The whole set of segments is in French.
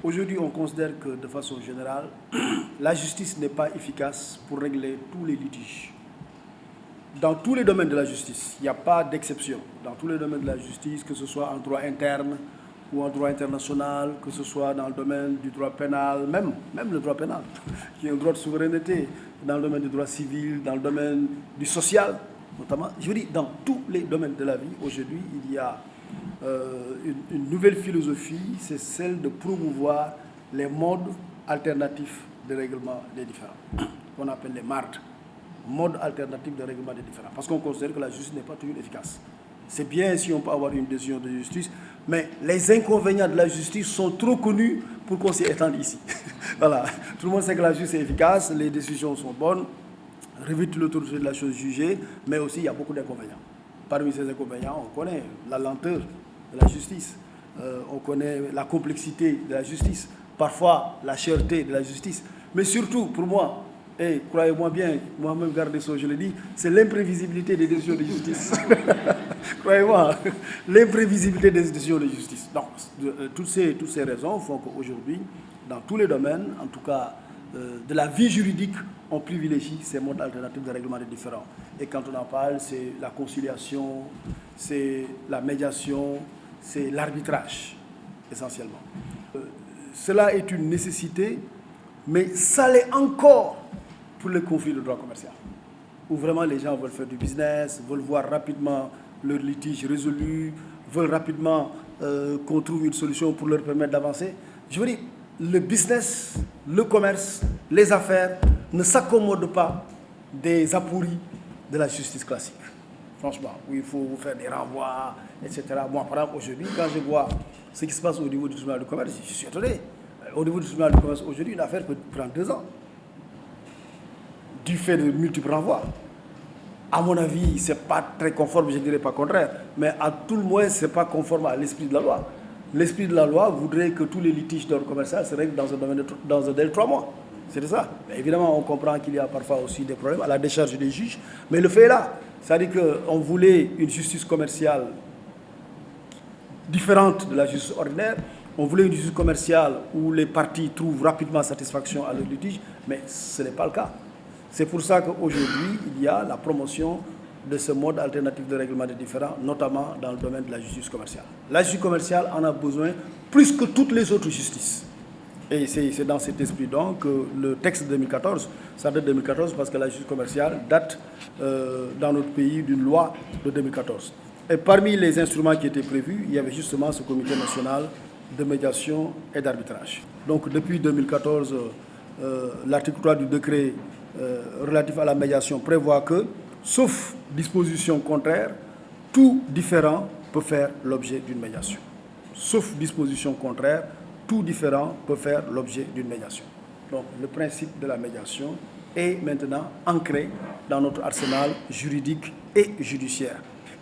Aujourd'hui, on considère que, de façon générale, la justice n'est pas efficace pour régler tous les litiges. Dans tous les domaines de la justice, il n'y a pas d'exception. Dans tous les domaines de la justice, que ce soit en droit interne ou en droit international, que ce soit dans le domaine du droit pénal, même le droit pénal, qui est un droit de souveraineté, dans le domaine du droit civil, dans le domaine du social, notamment. Je veux dire, dans tous les domaines de la vie, aujourd'hui, il y a une nouvelle philosophie, c'est celle de promouvoir les modes alternatifs de règlement des différends, qu'on appelle les MARD, modes alternatifs de règlement des différends, parce qu'on considère que la justice n'est pas toujours efficace. C'est bien si on peut avoir une décision de justice, mais les inconvénients de la justice sont trop connus pour qu'on s'y étende ici. Voilà, tout le monde sait que la justice est efficace, les décisions sont bonnes, revêtent l'autorité de la chose jugée, mais aussi il y a beaucoup d'inconvénients. Parmi ces inconvénients, on connaît la lenteur de la justice, on connaît la complexité de la justice, parfois la cherté de la justice, mais surtout, pour moi, et croyez-moi bien, moi-même garde Sceaux, je le dis, c'est l'imprévisibilité des décisions de justice. Croyez-moi, l'imprévisibilité des décisions de justice. Donc, toutes ces raisons font qu'aujourd'hui, dans tous les domaines, en tout cas de la vie juridique, on privilégie ces modes alternatifs de règlement des différends. Et quand on en parle, c'est la conciliation, c'est la médiation, c'est l'arbitrage, essentiellement. Cela est une nécessité, mais ça l'est encore pour les conflits de droit commercial, où vraiment les gens veulent faire du business, veulent voir rapidement leur litige résolu, veulent rapidement qu'on trouve une solution pour leur permettre d'avancer. Je veux dire, le business, le commerce, les affaires ne s'accommodent pas des apouries de la justice classique. Franchement, où il faut faire des renvois, etc. Moi, par exemple, aujourd'hui, quand je vois ce qui se passe au niveau du tribunal du commerce, je suis étonné. Au niveau du tribunal du commerce, aujourd'hui, une affaire peut prendre 2 ans. Du fait de multiples renvois. À mon avis, ce n'est pas très conforme, je ne dirais pas contraire, mais à tout le moins, ce n'est pas conforme à l'esprit de la loi. L'esprit de la loi voudrait que tous les litiges d'ordre commercial se règlent dans un délai de 3 mois. C'est ça. Mais évidemment, on comprend qu'il y a parfois aussi des problèmes à la décharge des juges, mais le fait est là. C'est-à-dire qu'on voulait une justice commerciale différente de la justice ordinaire. On voulait une justice commerciale où les parties trouvent rapidement satisfaction à leur litige, mais ce n'est pas le cas. C'est pour ça qu'aujourd'hui, il y a la promotion de ce mode alternatif de règlement des différends, notamment dans le domaine de la justice commerciale. La justice commerciale en a besoin plus que toutes les autres justices. Et c'est dans cet esprit donc que le texte de 2014, ça date de 2014 parce que la justice commerciale date dans notre pays d'une loi de 2014. Et parmi les instruments qui étaient prévus, il y avait justement ce comité national de médiation et d'arbitrage. Donc depuis 2014, l'article 3 du décret relatif à la médiation prévoit que, sauf disposition contraire, tout différend peut faire l'objet d'une médiation. Sauf disposition contraire, tout différend peut faire l'objet d'une médiation. Donc le principe de la médiation est maintenant ancré dans notre arsenal juridique et judiciaire.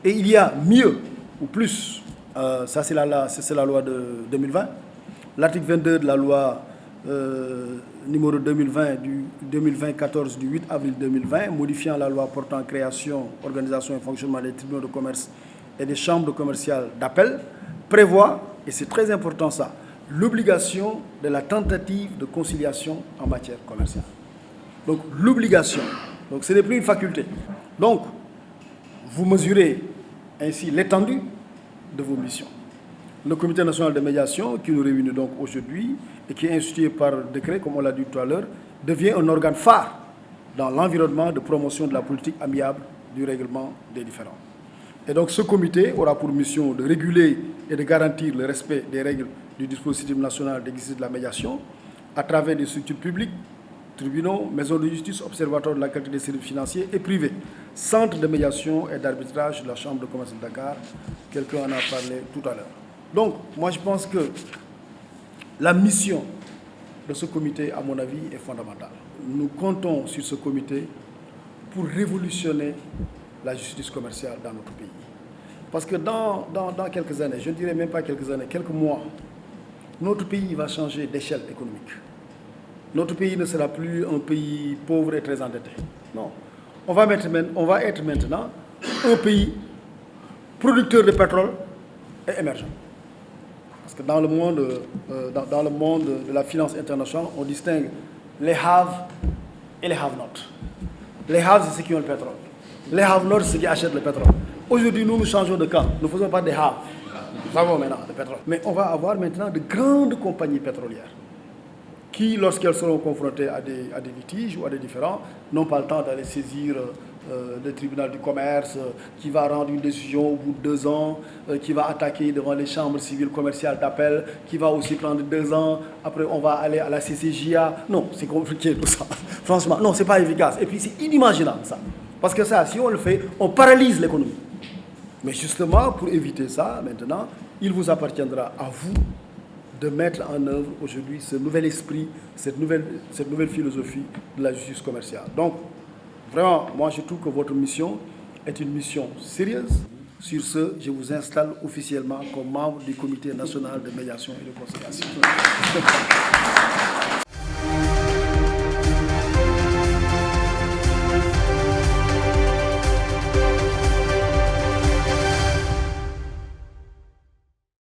Et il y a mieux ou plus, ça c'est la loi de 2020, l'article 22 de la loi numéro 2020-14 du 8 avril 2020, modifiant la loi portant création, organisation et fonctionnement des tribunaux de commerce et des chambres commerciales d'appel, prévoit, et c'est très important ça, l'obligation de la tentative de conciliation en matière commerciale. Donc l'obligation, donc ce n'est plus une faculté. Donc vous mesurez ainsi l'étendue de vos missions. Le comité national de médiation, qui nous réunit donc aujourd'hui et qui est institué par décret, comme on l'a dit tout à l'heure, devient un organe phare dans l'environnement de promotion de la politique amiable du règlement des différends. Et donc ce comité aura pour mission de réguler et de garantir le respect des règles du dispositif national d'exercice de la médiation à travers des structures publiques, tribunaux, maisons de justice, observatoires de la qualité des services financiers et privés, centres de médiation et d'arbitrage de la Chambre de commerce de Dakar. Quelqu'un en a parlé tout à l'heure. Donc, moi je pense que la mission de ce comité, à mon avis, est fondamentale. Nous comptons sur ce comité pour révolutionner la justice commerciale dans notre pays. Parce que dans quelques années, je ne dirais même pas quelques années, quelques mois, notre pays va changer d'échelle économique. Notre pays ne sera plus un pays pauvre et très endetté. Non. On va être maintenant un pays producteur de pétrole et émergent. Parce que dans le monde de la finance internationale, on distingue les have et les have not. Les have, c'est ceux qui ont le pétrole. Les have not, c'est ceux qui achètent le pétrole. Aujourd'hui, nous changeons de camp. Nous ne faisons pas des have. Nous avons maintenant le pétrole. Mais on va avoir maintenant de grandes compagnies pétrolières qui, lorsqu'elles seront confrontées à des litiges ou à des différends, n'ont pas le temps d'aller saisir le tribunal du commerce, qui va rendre une décision au bout de 2 ans, qui va attaquer devant les chambres civiles commerciales d'appel, qui va aussi prendre 2 ans. Après, on va aller à la CCJA. Non, c'est compliqué tout ça. Franchement, non, c'est pas efficace. Et puis, c'est inimaginable ça. Parce que ça, si on le fait, on paralyse l'économie. Mais justement, pour éviter ça, maintenant, il vous appartiendra à vous de mettre en œuvre aujourd'hui ce nouvel esprit, cette nouvelle philosophie de la justice commerciale. Donc, vraiment, moi je trouve que votre mission est une mission sérieuse. Sur ce, je vous installe officiellement comme membre du Comité national de médiation et de conciliation.